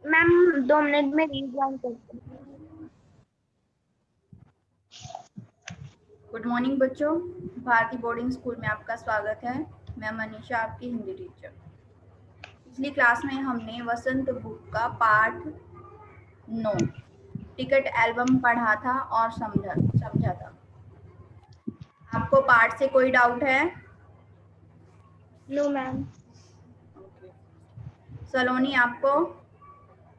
Ma'am 2 minute में rejoin करते हैं। गुड मॉर्निंग बच्चों, भारती बोर्डिंग स्कूल में आपका स्वागत है। मैं मनीषा, आपकी हिंदी टीचर। पिछली क्लास में हमने वसंत बुक का पाठ 9 टिकट एल्बम पढ़ा था और समझा था। आपको पाठ से कोई डाउट है? No ma'am. सलोनी, आपको?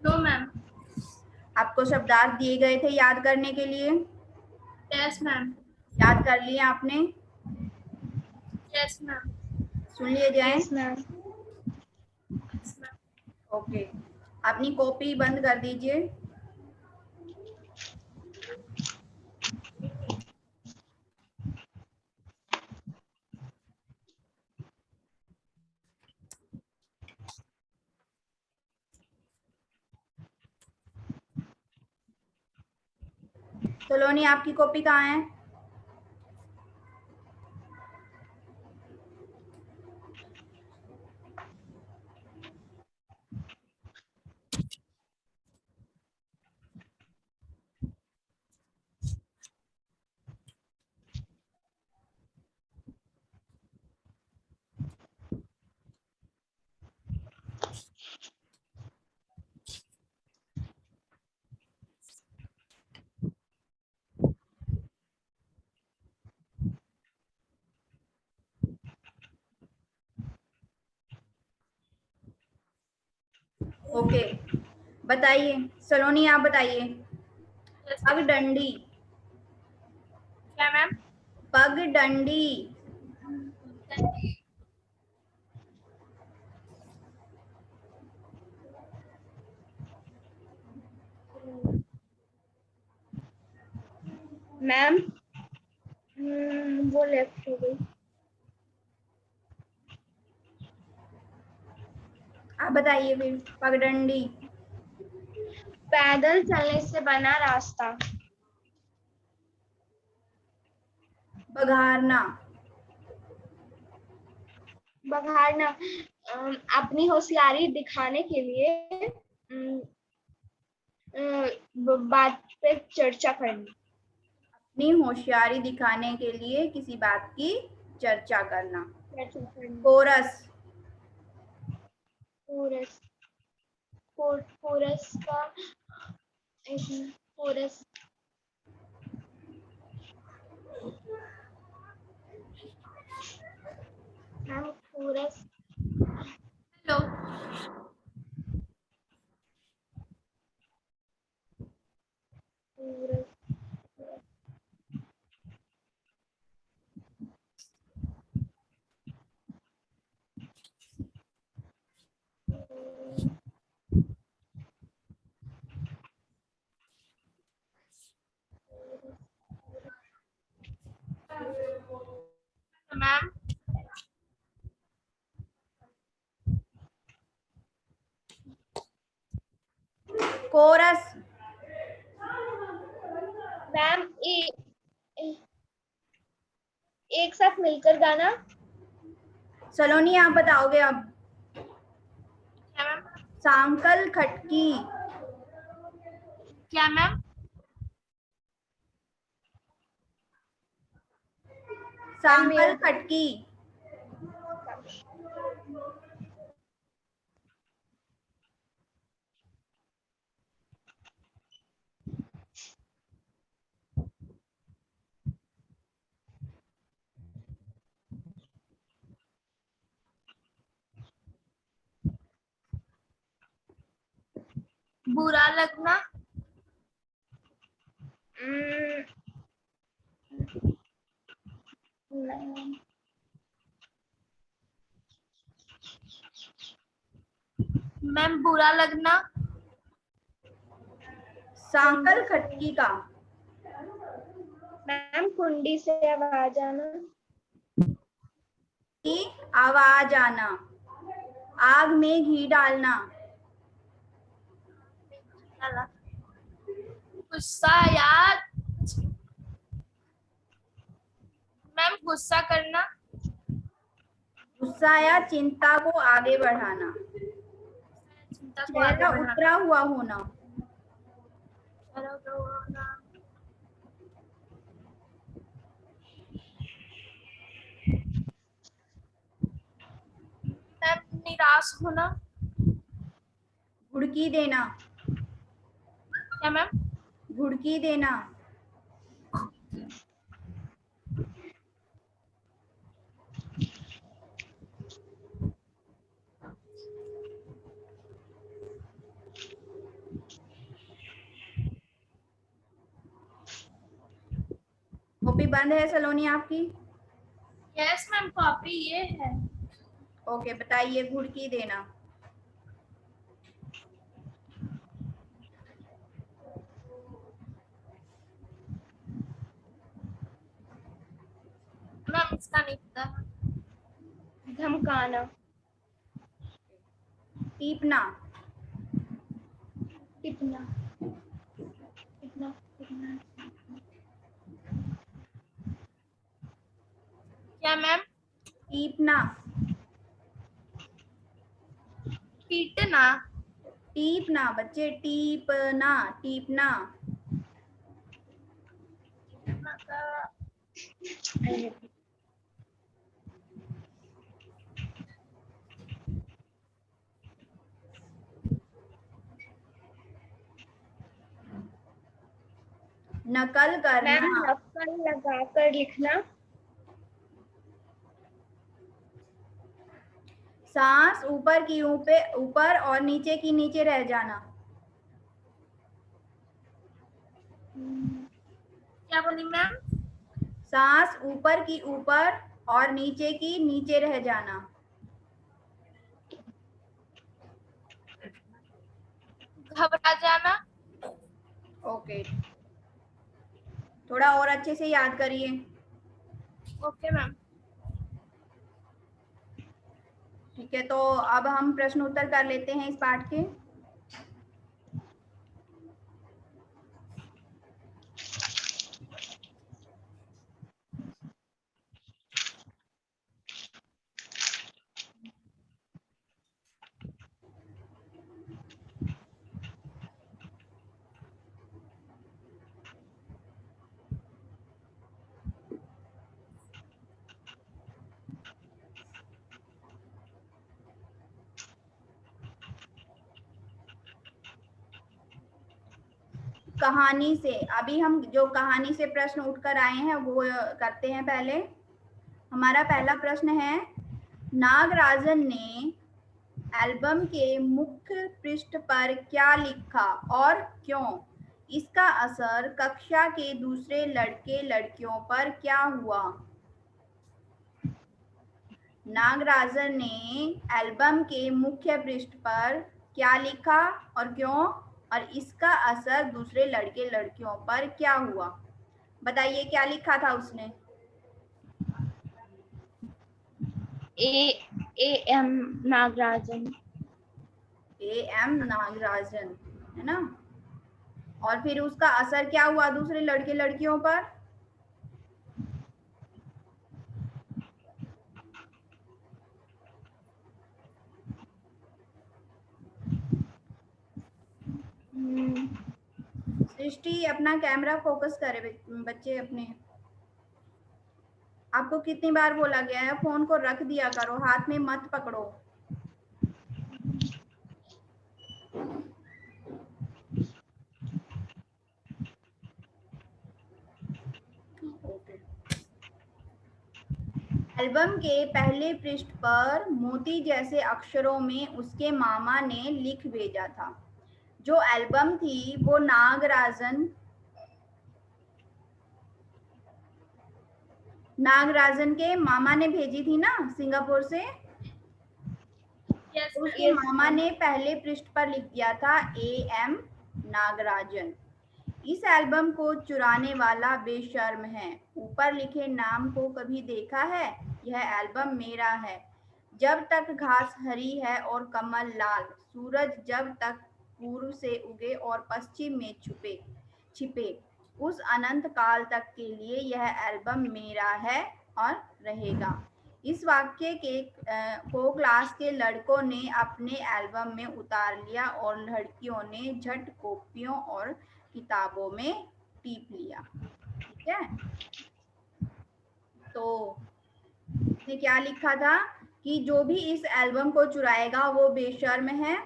No ma'am. आपको शब्दार्थ दिए गए थे याद करने के लिए? Yes ma'am. याद कर लिए आपने? Yes ma'am. सुन लिए जाए? Yes ma'am. ओके, अपनी कॉपी बंद कर दीजिए। सलोनी, आपकी कॉपी कहाँ है? ओके, बताइए सलोनी, आप बताइए। पगडंडी। क्या मैम? पगडंडी। मैम वो लेफ्ट हो गई। आप बताइए फिर। पगडंडी। पैदल चलने से बना रास्ता। बघारना। बघारना अपनी होशियारी दिखाने के लिए बात पे चर्चा करनी। अपनी होशियारी दिखाने के लिए किसी बात की चर्चा करना। चर्चा करनी। कोरस। कोरस। कोरस का chorus ma'am chorus. Hello chorus. Ma'am chorus. Ma'am एक साथ मिलकर गाना। सलोनी, आप बताओगे अब। क्या मैम? सांकल खटकी। क्या मैम? सांकल खटकी। बुरा लगना। मैम बुरा लगना। सांकल खटकी का। मैम कुंडी से आवाज आना। की आवाज आना। आग में घी डालना। गुस्सा यार। मैम गुस्सा करना। गुस्सा या चिंता को आगे बढ़ाना। चिंता को आगे चेहरा बढ़ाना, उतरा हुआ होना, चेहरा उतरा हुआ होना, मैम निराश होना, घुड़की देना, क्या मैम? घुड़की देना, कॉपी बंद है सलोनी आपकी? यस मैम, कॉपी ये है। ओके, बताइए घुड़की देना। मैम इसका नहीं पता। धमकाना, टीपना, टिपना, टिपना, टिपना, क्या मैम? टीपना, पीटना, टीपना बच्चे, टीपना, टीपना, टिपना का नकल मैम करना, नक्कल लगाकर लिखना, सांस ऊपर की ऊपर और नीचे की नीचे रह जाना, क्या बोली मैम? सांस ऊपर की ऊपर और नीचे की नीचे रह जाना, घबरा जाना, ओके, थोड़ा और अच्छे से याद करिए। Okay ma'am. ठीक है, तो अब हम प्रश्न उत्तर कर लेते हैं इस पाठ के। कहानी से, अभी हम जो कहानी से प्रश्न उठकर आए हैं वो करते हैं पहले। हमारा पहला प्रश्न है, नागराजन ने एल्बम के मुख्य पृष्ठ पर क्या लिखा और क्यों? इसका असर कक्षा के दूसरे लड़के लड़कियों पर क्या हुआ? नागराजन ने एल्बम के मुख्य पृष्ठ पर क्या लिखा और क्यों, और इसका असर दूसरे लड़के लड़कियों पर क्या हुआ? बताइए क्या लिखा था उसने? एम नागराजन, एम नागराजन, है ना? और फिर उसका असर क्या हुआ दूसरे लड़के लड़कियों पर? सृष्टि अपना कैमरा फोकस करे बच्चे अपने। आपको कितनी बार बोला गया है फोन को रख दिया करो, हाथ में मत पकड़ो। एल्बम के पहले पृष्ठ पर मोती जैसे अक्षरों में उसके मामा ने लिख भेजा था। जो एल्बम थी वो नागराजन के मामा ने भेजी थी ना सिंगापुर से। यस उसके मामा ने पहले पृष्ठ पर लिख दिया था एम नागराजन। इस एल्बम को चुराने वाला बेशर्म है। ऊपर लिखे नाम को कभी देखा है? यह एल्बम मेरा है। जब तक घास हरी है और कमल लाल, सूरज जब तक पूर्व से उगे और पश्चिम में छिपे, उस अनंत काल तक के लिए यह एल्बम मेरा है और रहेगा। इस वाक्य के को क्लास के लड़कों ने अपने एल्बम में उतार लिया और लड़कियों ने झट कॉपियों और किताबों में टीप लिया। ठीक है, तो इसने क्या लिखा था कि जो भी इस एल्बम को चुराएगा वो बेशर्म है।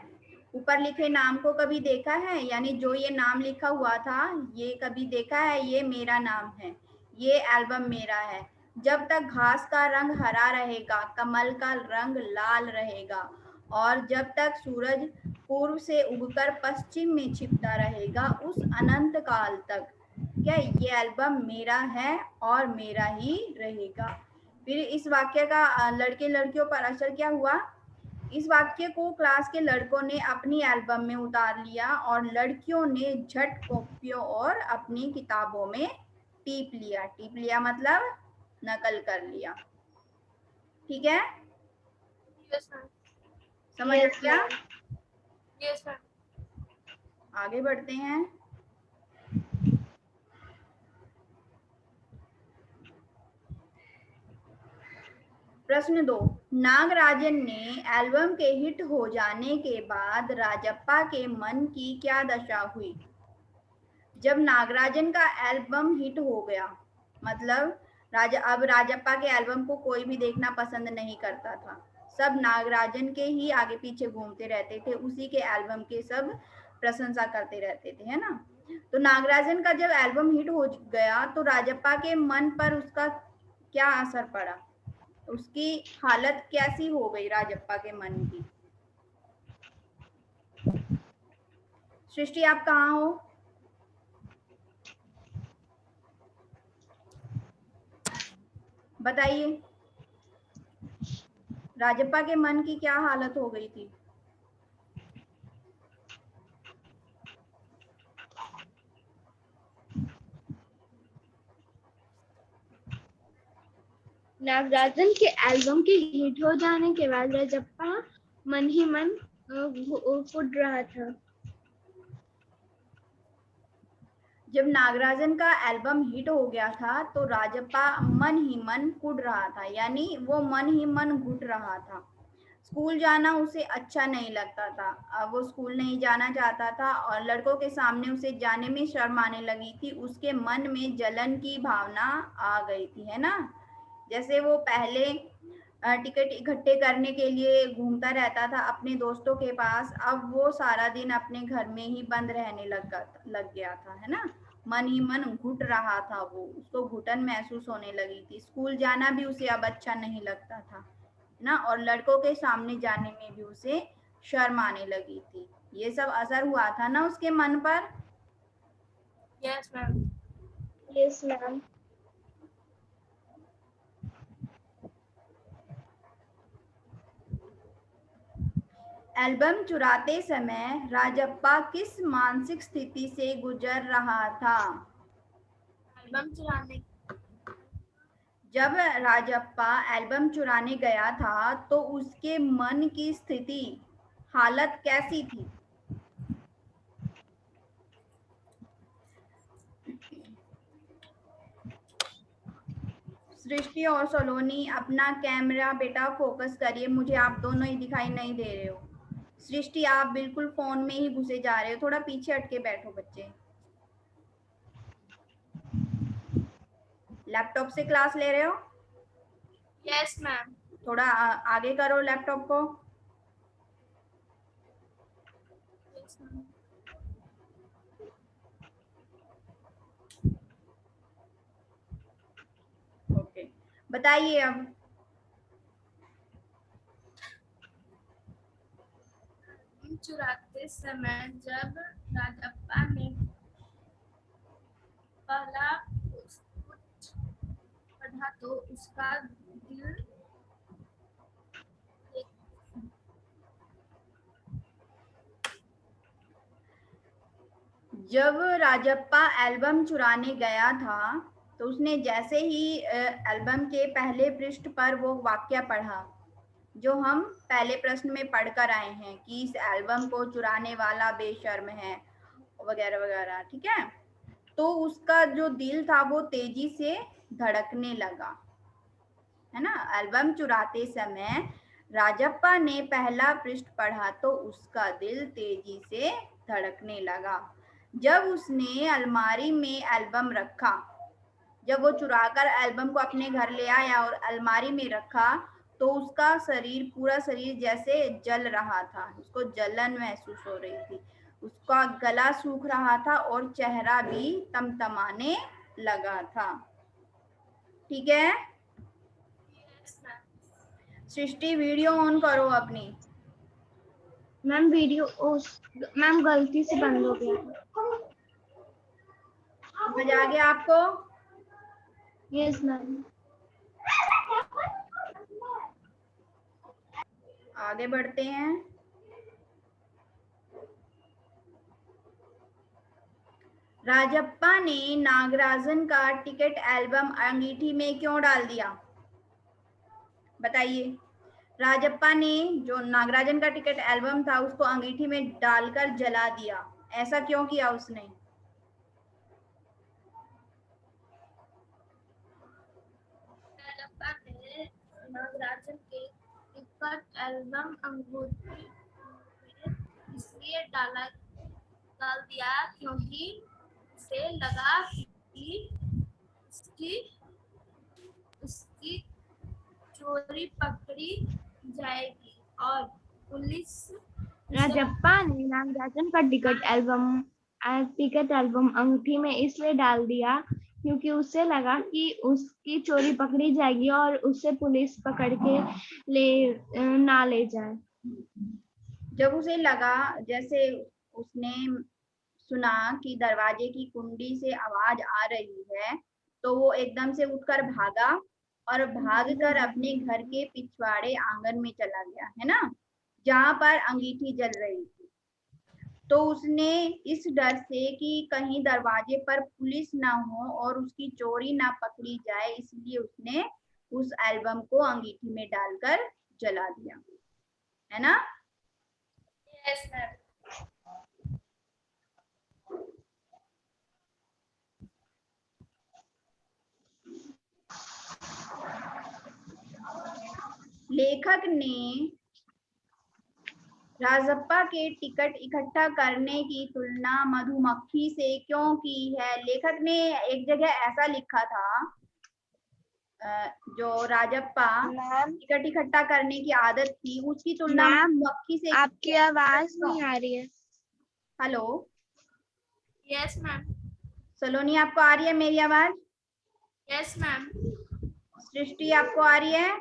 ऊपर लिखे नाम को कभी देखा है? यानी जो ये नाम लिखा हुआ था ये कभी देखा है? ये मेरा नाम है, ये एल्बम मेरा है। जब तक घास का रंग हरा रहेगा, कमल का रंग लाल रहेगा, और जब तक सूरज पूर्व से उगकर पश्चिम में छिपता रहेगा, उस अनंत काल तक क्या ये एल्बम मेरा है और मेरा ही रहेगा। फिर इस वाक्य का लड़के लड़कियों पर असर क्या हुआ? इस वाक्य को क्लास के लड़कों ने अपनी एल्बम में उतार लिया और लड़कियों ने झट कॉपियों और अपनी किताबों में टीप लिया। टीप लिया मतलब नकल कर लिया। ठीक है, यस मैम। समझ आ गया? Yes ma'am. आगे बढ़ते हैं। प्रश्न 2, नागराजन ने एल्बम के हिट हो जाने के बाद राजप्पा के मन की क्या दशा हुई? जब नागराजन का एल्बम हिट हो गया, मतलब अब राजप्पा के एल्बम को कोई भी देखना पसंद नहीं करता था, सब नागराजन के ही आगे पीछे घूमते रहते थे, उसी के एल्बम के सब प्रशंसा करते रहते थे, है ना। तो नागराजन का जब एल्बम हिट हो गया तो राजप्पा के मन पर उसका क्या असर पड़ा? उसकी हालत कैसी हो गई राजप्पा के मन की? सृष्टि आप कहाँ हो? बताइए, राजप्पा के मन की क्या हालत हो गई थी? नागराजन के एल्बम के हिट हो जाने के बाद राजप्पा मन ही मन फुट रहा था। जब नागराजन का एल्बम हिट हो गया था तो राजप्पा मन ही मन कुढ़ रहा था, यानी वो मन ही मन घुट रहा था। स्कूल जाना उसे अच्छा नहीं लगता था, अब वो स्कूल नहीं जाना चाहता था और लड़कों के सामने उसे जाने में शर्म आने लगी थी। उसके मन में जलन की भावना आ गई थी, है ना। जैसे वो पहले टिकट इकट्ठे करने के लिए घूमता रहता था अपने दोस्तों के पास, अब वो सारा दिन अपने घर में ही बंद रहने लग गया था, है ना। मन ही मन घुट रहा था, वो उसको घुटन महसूस होने लगी थी। स्कूल जाना भी उसे अब अच्छा नहीं लगता था ना, और लड़कों के सामने जाने में भी उसे शर्म आने लगी थी। ये सब असर हुआ था ना उसके मन पर। Yes ma'am. Yes ma'am. Album चुराते समय राजप्पा किस मानसिक स्थिति से गुजर रहा था? एल्बम चुराने जब राजप्पा एल्बम चुराने गया था तो उसके मन की स्थिति, हालत कैसी थी? सृष्टि और सोलोनी अपना कैमरा बेटा फोकस करिए, मुझे आप दोनों ही दिखाई नहीं दे रहे हो। सृष्टि आप बिल्कुल फोन में ही घुसे जा रहे हो, थोड़ा पीछे हटके बैठो बच्चे। लैपटॉप से क्लास ले रहे हो? Yes ma'am. थोड़ा आगे करो लैपटॉप को। Yes ma'am. ओके, बताइए अब। चुराते समय जब राजप्पा ने पहला कुछ पढ़ा तो उसका दिल जब राजप्पा एल्बम चुराने गया था तो उसने जैसे ही एल्बम के पहले पृष्ठ पर वो वाक्य पढ़ा जो हम पहले प्रश्न में पढ़कर आए हैं कि इस एल्बम को चुराने वाला बेशर्म है, वगैरह वगैरह, ठीक है। तो उसका जो दिल था वो तेजी से धड़कने लगा, है ना। एल्बम चुराते समय राजप्पा ने पहला पृष्ठ पढ़ा तो उसका दिल तेजी से धड़कने लगा। जब उसने अलमारी में एल्बम रखा, जब वो चुराकर एल्बम को अपने घर ले आया और अलमारी में रखा, तो उसका शरीर, पूरा शरीर जैसे जल रहा था, उसको जलन महसूस हो रही थी, उसका गला सूख रहा था और चेहरा भी तमतमाने लगा था। ठीक है, सृष्टि वीडियो ऑन करो अपनी। मैम वीडियो मैम गलती से बंद हो गया। समझ आ गया आपको? Yes ma'am. आगे बढ़ते हैं। राजप्पा ने नागराजन का टिकट एल्बम अंगीठी में क्यों डाल दिया? बताइए। राजप्पा ने जो नागराजन का टिकट एल्बम था उसको अंगीठी में डालकर जला दिया, ऐसा क्यों किया उसने? राजप्पा ने नागराजन के टिकट एल्बम अंगूठी में इसलिए डाल दिया क्योंकि उसे लगा कि उसकी चोरी पकड़ी जाएगी और पुलिस। राजप्पा ने नागराजन का टिकट एल्बम अंगूठी में इसलिए डाल दिया क्योंकि उसे लगा कि उसकी चोरी पकड़ी जाएगी और उसे पुलिस पकड़ के ले जाए। जब उसे लगा, जैसे उसने सुना कि दरवाजे की कुंडी से आवाज आ रही है, तो वो एकदम से उठकर भागा और भागकर अपने घर के पिछवाड़े आंगन में चला गया, है ना, जहां पर अंगीठी जल रही थी। तो उसने इस डर से कि कहीं दरवाजे पर पुलिस ना हो और उसकी चोरी ना पकड़ी जाए, इसलिए उसने उस एल्बम को अंगीठी में डालकर जला दिया, है ना। Yes ma'am. लेखक ने राजप्पा के टिकट इकट्ठा करने की तुलना मधुमक्खी से क्यों की है? लेखक ने एक जगह ऐसा लिखा था, जो राजप्पा टिकट इकट्ठा करने की आदत थी उसकी तुलना मधुमक्खी से। आपकी आवाज नहीं आ रही है। हेलो। Yes ma'am. सलोनी, आपको आ रही है मेरी आवाज? Yes ma'am. सृष्टि, आपको आ रही है?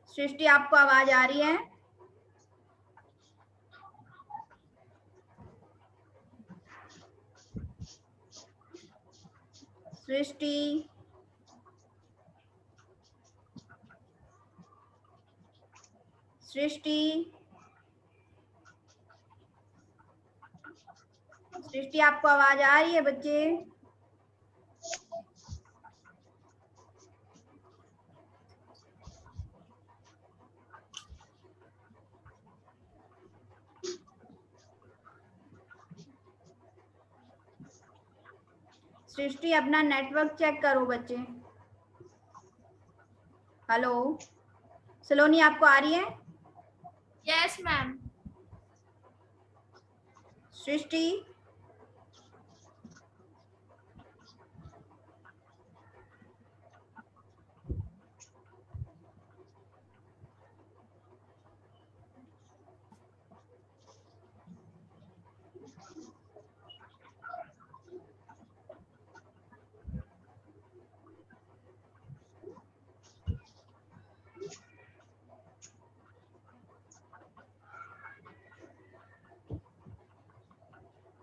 सृष्टि, आपको आवाज आ रही है? सृष्टि, सृष्टि, सृष्टि, आपको आवाज आ रही है बच्चे? सृष्टि, अपना नेटवर्क चेक करो बच्चे। हेलो। सलोनी, आपको आ रही है? Yes ma'am. सृष्टि,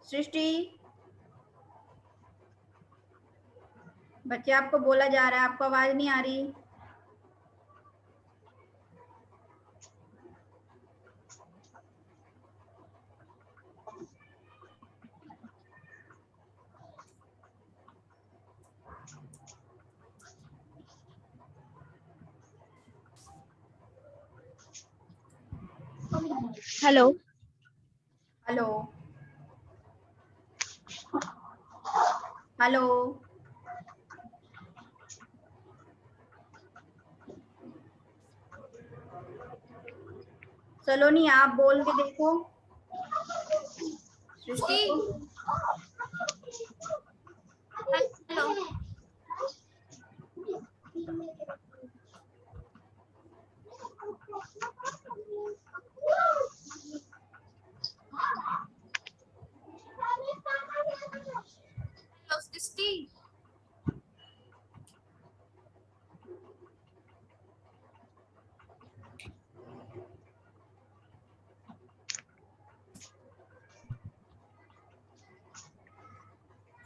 सृष्टि, बच्चे आपको बोला जा रहा है, आपको आवाज नहीं आ रही। हेलो। हेलो हेलो सलोनी, आप बोल के देखो सृष्टि को। हेलो हेलो सृष्टि।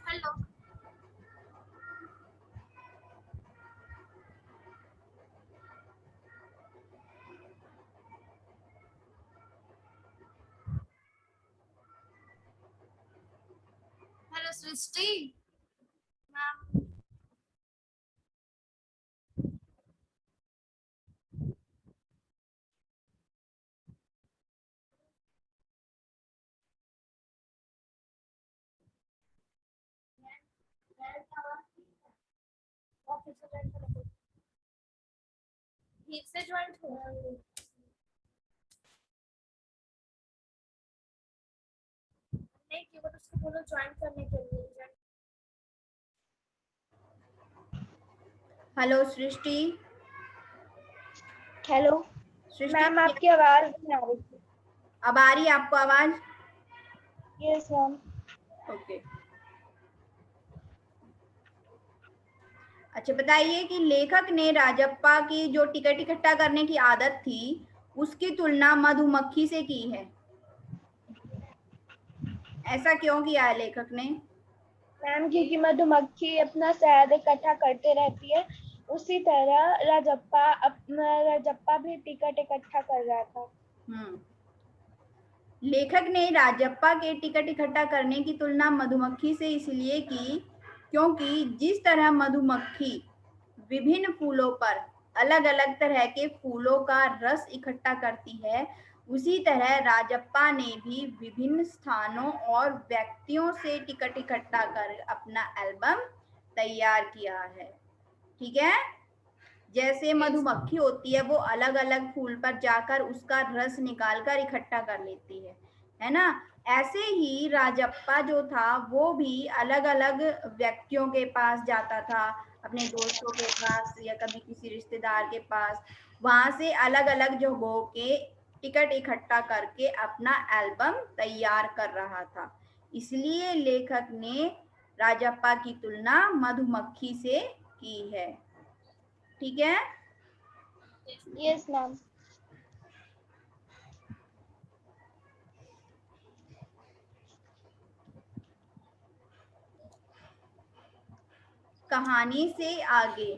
हेलो हेलो सृष्टि मैम। फिर से ज्वाइन हो नहीं कि वो तो उसको बोलो ज्वाइन करने के लिए। हेलो सृष्टि। हेलो सृष्टि मैम, आपकी आवाज नहीं आ रही थी। अब आ रही है आपको आवाज? Yes ma'am. ओके। अच्छा बताइए कि लेखक ने राजप्पा की जो टिकट इकट्ठा करने की आदत थी उसकी तुलना मधुमक्खी से की है। ऐसा क्यों किया है लेखक ने? मैम क्योंकि मधुमक्खी अपना शहद इकट्ठा करते रहती है, उसी तरह राजप्पा भी टिकट इकट्ठा कर रहा था। लेखक ने राजप्पा के टिकट इकट्ठा करने की तुलना मधुमक्खी से इसलिए की क्योंकि जिस तरह मधुमक्खी विभिन्न फूलों पर अलग अलग तरह के फूलों का रस इकट्ठा करती है, उसी तरह राजप्पा ने भी विभिन्न स्थानों और व्यक्तियों से टिकट इकट्ठा कर अपना एल्बम तैयार किया है। ठीक है, जैसे मधुमक्खी होती है वो अलग अलग फूल पर जाकर उसका रस निकालकर इकट्ठा कर लेती है ना। ऐसे ही राजप्पा जो था वो भी अलग अलग व्यक्तियों के पास जाता था, अपने दोस्तों के पास या कभी किसी रिश्तेदार के पास, वहां से अलग अलग जगहों के टिकट इकट्ठा करके अपना एल्बम तैयार कर रहा था। इसलिए लेखक ने राजप्पा की तुलना मधुमक्खी से की है। ठीक है। Yes ma'am. कहानी से आगे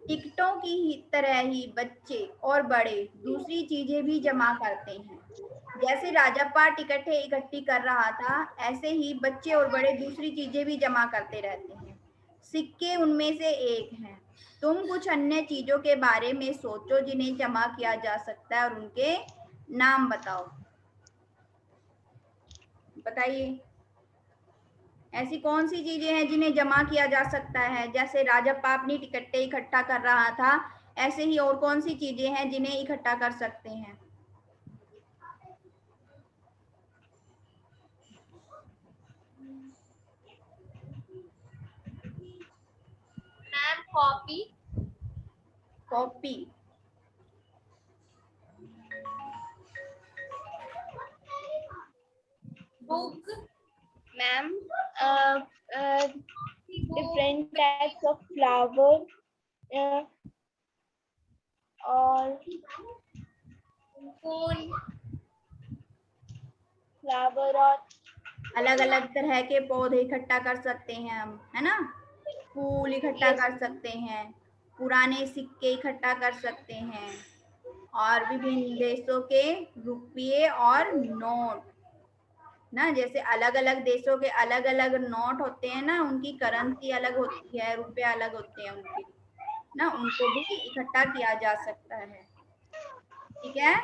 टिकटों की तरह ही बच्चे और बड़े दूसरी चीजें भी जमा करते हैं। जैसे राजप्पा टिकटें इकट्ठी कर रहा था, ऐसे ही बच्चे और बड़े दूसरी चीजें भी जमा करते रहते हैं। सिक्के उनमें से एक हैं। तुम कुछ अन्य चीजों के बारे में सोचो जिन्हें जमा किया जा सकता है और उनके नाम बताओ। बताइए ऐसी कौन सी चीजें हैं जिन्हें जमा किया जा सकता है? जैसे राजप्पा अपनी टिकटें इकट्ठा कर रहा था, ऐसे ही और कौन सी चीजें हैं जिन्हें इकट्ठा कर सकते हैं? Ma'am copy. Copy. Book. Ma'am different types of flower और फूल। फ्लावर और अलग अलग तरह के पौधे इकट्ठा कर सकते हैं हम, है ना। फूल इकट्ठा यस कर सकते हैं, पुराने सिक्के इकट्ठा कर सकते हैं, और विभिन्न देशों के रुपये और नोट ना। जैसे अलग अलग देशों के अलग अलग नोट होते हैं ना, उनकी करेंसी अलग होती है, रुपये अलग होते हैं उनके ना, उनको भी इकट्ठा किया जा सकता है। ठीक है।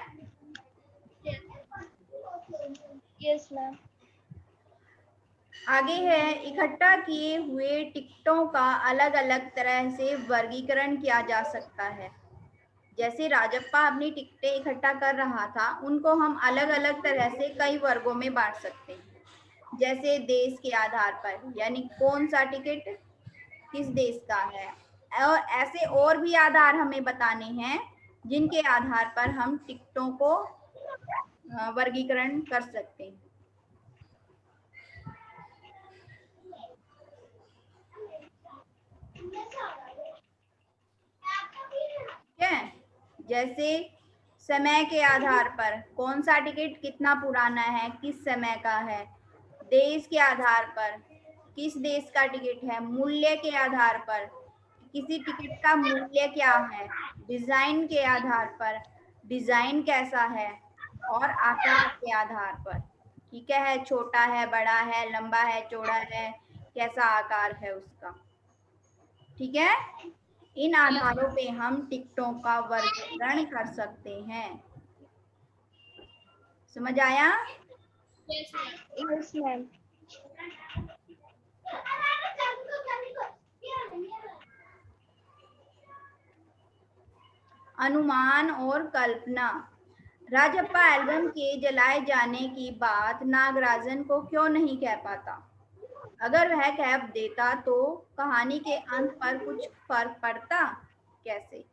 Yes ma'am. आगे है, इकट्ठा किए हुए टिकटों का अलग अलग तरह से वर्गीकरण किया जा सकता है। जैसे राजप्पा अपनी टिकटें इकट्ठा कर रहा था, उनको हम अलग अलग तरह से कई वर्गों में बांट सकते हैं। जैसे देश के आधार पर, यानी कौन सा टिकट किस देश का है, और ऐसे और भी आधार हमें बताने हैं जिनके आधार पर हम टिकटों को वर्गीकरण कर सकते हैं। ठीक है, जैसे समय के आधार पर कौन सा टिकट कितना पुराना है, किस समय का है। देश के आधार पर किस देश का टिकट है। मूल्य के आधार पर किसी टिकट का मूल्य क्या है। डिजाइन के आधार पर डिजाइन कैसा है, और आकार के आधार पर, ठीक है, छोटा है, बड़ा है, लंबा है, चौड़ा है, कैसा आकार है उसका। ठीक है, इन आधारों पे हम टिकटों का वर्गीकरण कर सकते हैं। समझ आया? Yes ma'am. अनुमान और कल्पना। राजप्पा एल्बम के जलाए जाने की बात नागराजन को क्यों नहीं कह पाता? अगर वह कह देता तो कहानी के अंत पर कुछ फर्क पड़ता? कैसे?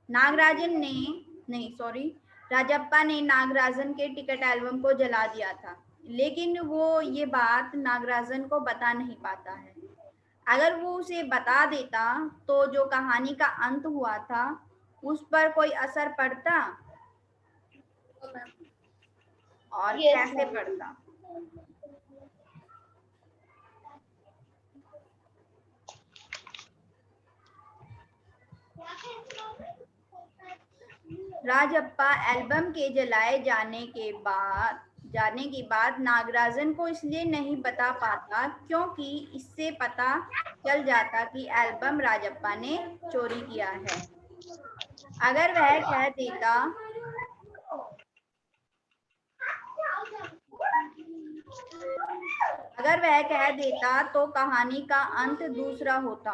नागराजन ने नहीं सॉरी राजप्पा ने नागराजन के टिकट एल्बम को जला दिया था, लेकिन वो ये बात नागराजन को बता नहीं पाता है। अगर वो उसे बता देता तो जो कहानी का अंत हुआ था उस पर कोई असर पड़ता, और Yes, कैसे ma'am. पड़ता? राजप्पा एल्बम के जलाए जाने की बात नागराजन को इसलिए नहीं बता पाता क्योंकि इससे पता चल जाता कि एल्बम राजप्पा ने चोरी किया है। अगर वह कह देता तो कहानी का अंत दूसरा होता।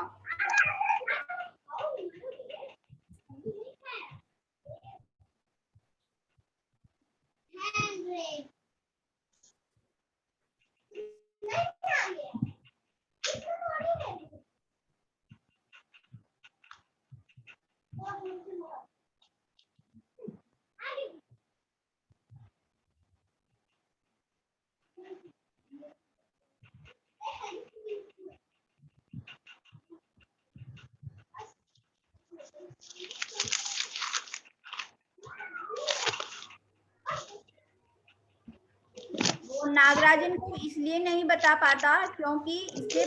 वो नागराजन को इसलिए नहीं बता पाता क्योंकि इससे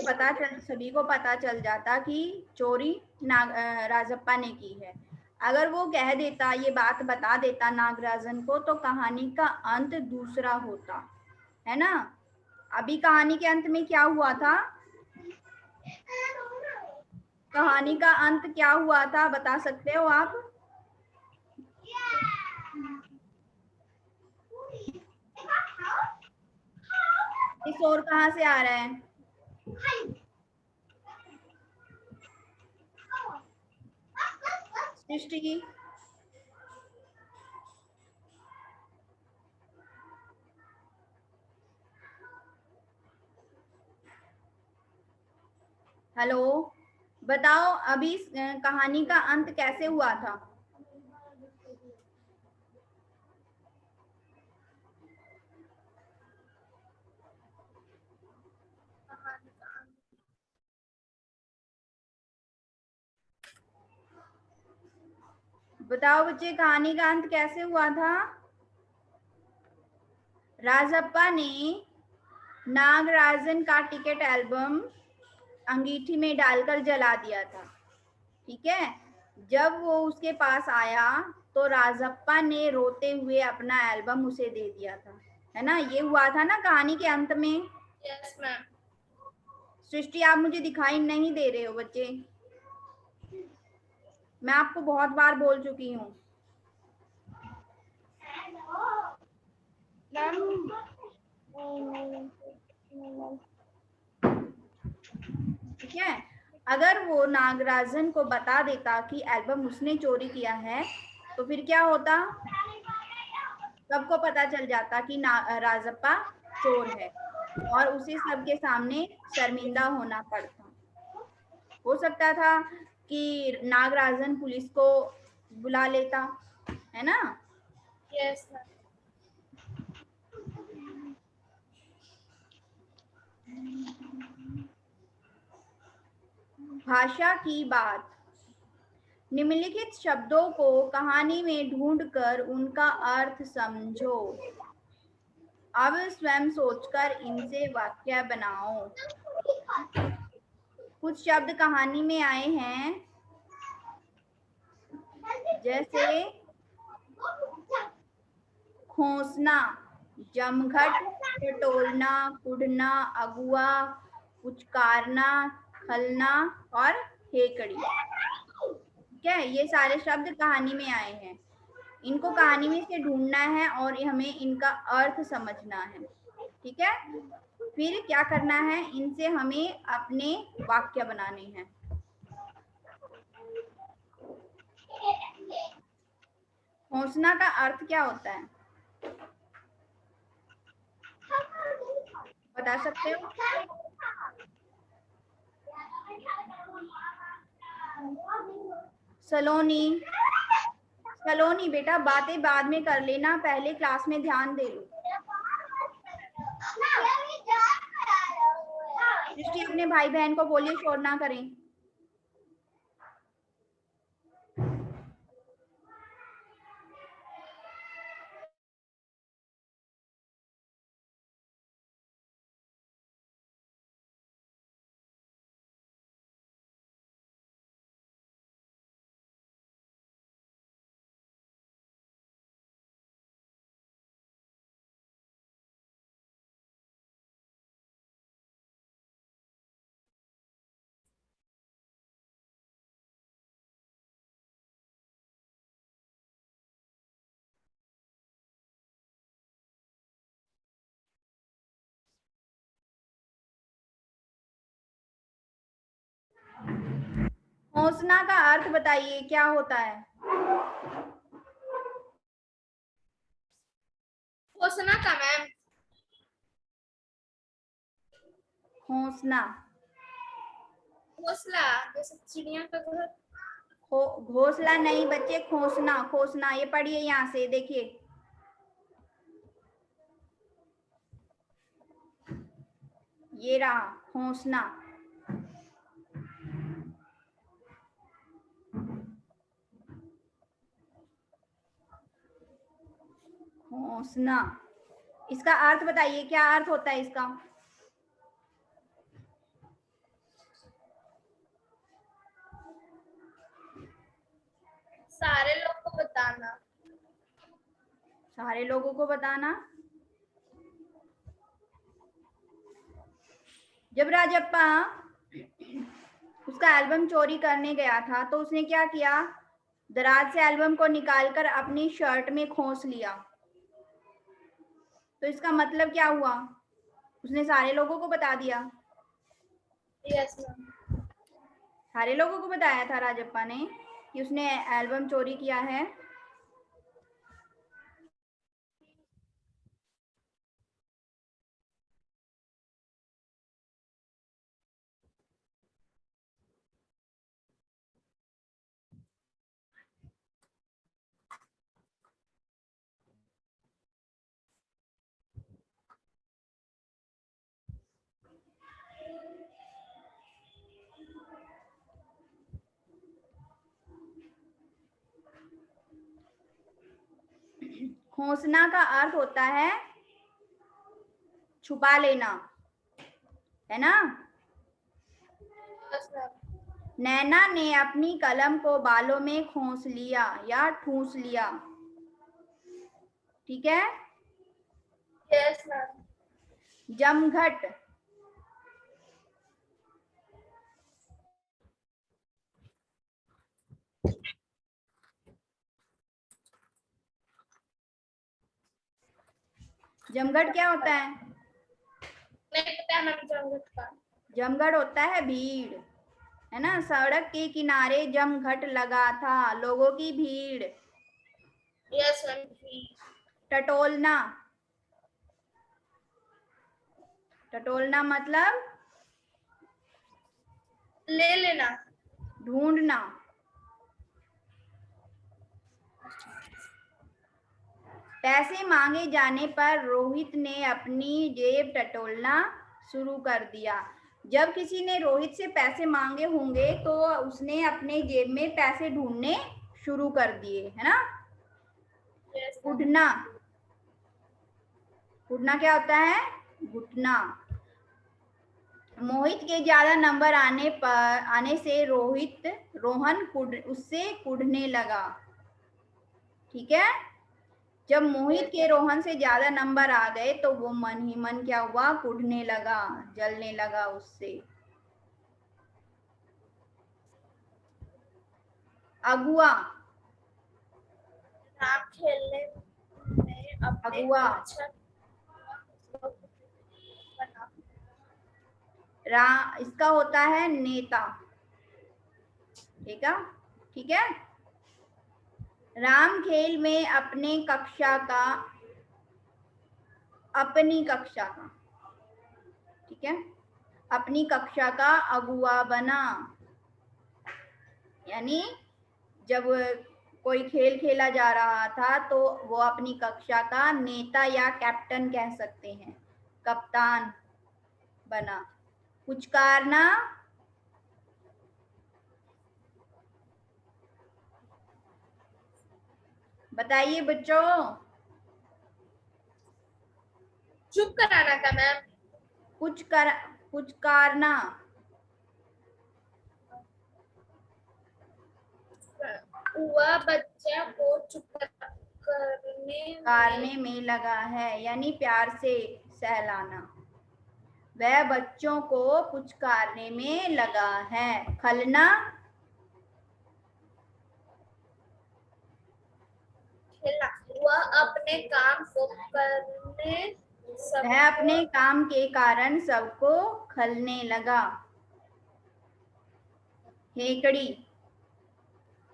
सभी को पता चल जाता कि चोरी राजप्पा ने की है। अगर वो कह देता, ये बात बता देता नागराजन को, तो कहानी का अंत दूसरा होता, है ना। अभी कहानी के अंत में क्या हुआ था? कहानी का अंत क्या हुआ था, बता सकते हो आप? इस और कहाँ से आ रहा है? सृष्टि, हेलो, बताओ अभी कहानी का अंत कैसे हुआ था? बताओ बच्चे, कहानी का अंत कैसे हुआ था? राजप्पा ने नागराजन का टिकट एल्बम अंगीठी में डालकर जला दिया था। ठीक है, जब वो उसके पास आया तो राजप्पा ने रोते हुए अपना एल्बम उसे दे दिया था, है ना। ये हुआ था ना कहानी के अंत में। Yes ma'am. सृष्टि, आप मुझे दिखाई नहीं दे रहे हो बच्चे, मैं आपको बहुत बार बोल चुकी हूँ। मैम ठीक है, अगर वो नागराजन को बता देता कि एल्बम उसने चोरी किया है तो फिर क्या होता? सबको पता चल जाता कि राजप्पा चोर है और उसे सबके सामने शर्मिंदा होना पड़ता। हो सकता था कि नागराजन पुलिस को बुला लेता, है ना? Yes ma'am. भाषा की बात। निम्नलिखित शब्दों को कहानी में ढूंढकर उनका अर्थ समझो। अब स्वयं सोचकर इनसे वाक्य बनाओ। कुछ शब्द कहानी में आए हैं, जैसे खोसना, जमघट, टटोलना, कुढ़ना, अगुआ, पुचकारना, खलना और हेकड़ी। ठीक है, ये सारे शब्द कहानी में आए हैं। इनको कहानी में से ढूंढना है और हमें इनका अर्थ समझना है। ठीक है, फिर क्या करना है, इनसे हमें अपने वाक्य बनाने हैं। खोसना का अर्थ क्या होता है, बता सकते हो? सलोनी, सलोनी बेटा बातें बाद में कर लेना, पहले क्लास में ध्यान दे लो। सृष्टि अपने भाई बहन को बोलिए शोर ना करें। खोसना का अर्थ बताइए क्या होता है? खोसना का मैम, खोसना, घोंसला जैसे चिड़िया का घर। घोंसला नहीं बच्चे, खोसना, खोसना। ये पढ़िए यहाँ से, देखिए ये रहा खोसना। खोसना, इसका अर्थ बताइए, क्या अर्थ होता है इसका? सारे लोग को बताना, सारे लोगों को बताना। जब राजप्पा उसका एल्बम चोरी करने गया था तो उसने क्या किया, दराज से एल्बम को निकालकर अपनी शर्ट में खोस लिया। तो इसका मतलब क्या हुआ, उसने सारे लोगों को बता दिया। Yes ma'am. सारे लोगों को बताया था राजप्पा ने कि उसने एल्बम चोरी किया है। खोसना का अर्थ होता है छुपा लेना, है ना? Yes ma'am. नैना ने अपनी कलम को बालों में खोस लिया या ठूस लिया। ठीक है, यस मैम। जमघट, जमघट क्या होता है? है मैम जमघट का? जमघट होता है भीड़, है ना। सड़क के किनारे जमघट लगा था, लोगों की भीड़। Yes ma'am. टटोलना, टटोलना मतलब ले लेना। ढूंढना। पैसे मांगे जाने पर रोहित ने अपनी जेब टटोलना शुरू कर दिया। जब किसी ने रोहित से पैसे मांगे होंगे तो उसने अपने जेब में पैसे ढूंढने शुरू कर दिए, है ना। यस। उठना, उठना क्या होता है? घुटना। मोहित के ज्यादा नंबर आने से रोहन उससे कुढ़ने लगा। ठीक है। जब मोहित के रोहन से ज्यादा नंबर आ गए तो वो मन ही मन क्या हुआ? कुढ़ने लगा, जलने लगा उससे। अगुआ, राम खेलने में अपने अगुआ। अच्छा इसका होता है नेता। ठीक है, ठीक है। राम खेल में अपनी कक्षा का, ठीक है, अपनी कक्षा का अगुआ बना। यानी जब कोई खेल खेला जा रहा था तो वो अपनी कक्षा का नेता या कैप्टन कह सकते हैं, कप्तान बना। पुचकारना, बताइए बच्चों। चुप कराना का मैम। पुचकारना, वह बच्चा को चुप करने में लगा है, यानी प्यार से सहलाना। वह बच्चों को पुचकारने में लगा है। खलना, वह अपने काम को वह अपने काम के कारण सबको खलने लगा। हेकड़ी,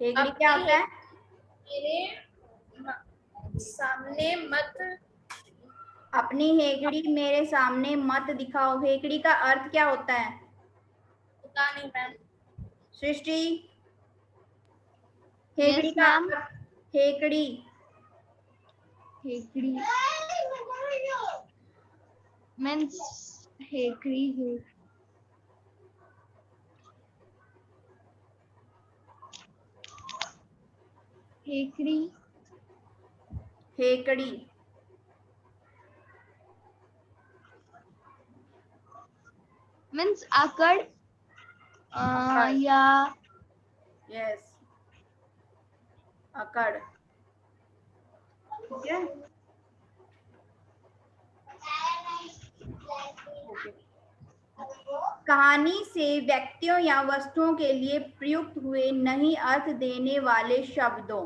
हेकड़ी क्या होता है? मेरे सामने मत, अपनी हेकड़ी मेरे सामने मत दिखाओ। हेकड़ी का अर्थ क्या होता है? पता नहीं मैम। सृष्टि, हेकड़ी का हेकड़ी, हेकड़ी मीन्स हेकड़ी है। हेकड़ी, हेकड़ी मीन्स आकड़ या यस, अकड़। ठीक है। कहानी से व्यक्तियों या वस्तुओं के लिए प्रयुक्त हुए नहीं अर्थ देने वाले शब्दों,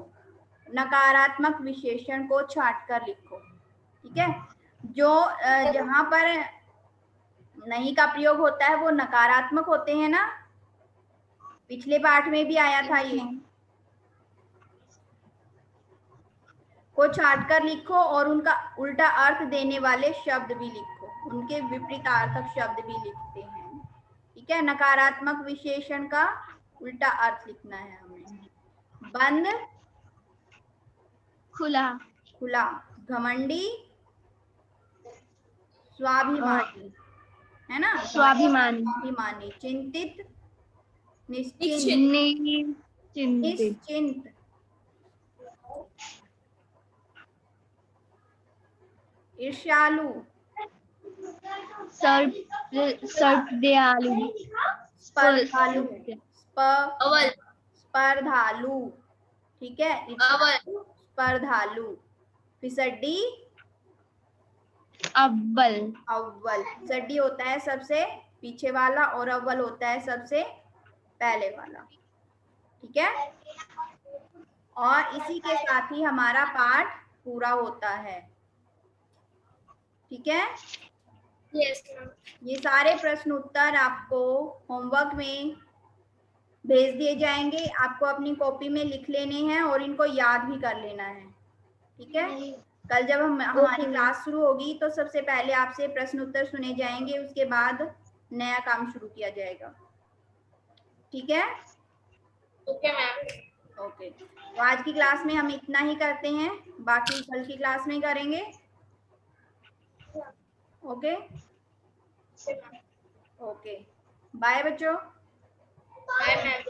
नकारात्मक विशेषण को छांटकर लिखो। ठीक है। जो जहां पर नहीं का प्रयोग होता है वो नकारात्मक होते हैं ना, पिछले पाठ में भी आया था ये। को छांटकर लिखो और उनका उल्टा अर्थ देने वाले शब्द भी लिखो, उनके विपरीतार्थक शब्द भी लिखते हैं। ठीक है। नकारात्मक विशेषण का उल्टा अर्थ लिखना है हमें। बंद, खुला, खुला। घमंडी, स्वाभिमानी, है ना। स्वाभिमानी, स्वाभिमानी। चिंतित, निश्चिंत, चिंतित, निश्चिंत। ईर्ष्यालु, सर्पदयालु, स्पर्धालु, स्पर्धालु। ठीक है। स्पर्धालु। फिसड्डी, अव्वल, अव्वल। फिसड्डी होता है सबसे पीछे वाला और अव्वल होता है सबसे पहले वाला। ठीक है। और इसी के साथ ही हमारा पाठ पूरा होता है। ठीक है। Yes ma'am. ये सारे प्रश्न उत्तर आपको होमवर्क में भेज दिए जाएंगे, आपको अपनी कॉपी में लिख लेने हैं और इनको याद भी कर लेना है, ठीक है। कल जब हमारी क्लास शुरू होगी तो सबसे पहले आपसे प्रश्न उत्तर सुने जाएंगे, उसके बाद नया काम शुरू किया जाएगा, ठीक है। Okay ma'am. ओके, तो आज की क्लास में हम इतना ही करते हैं, बाकी कल की क्लास में करेंगे। ओके ओके, बाय बच्चों। Bye ma'am.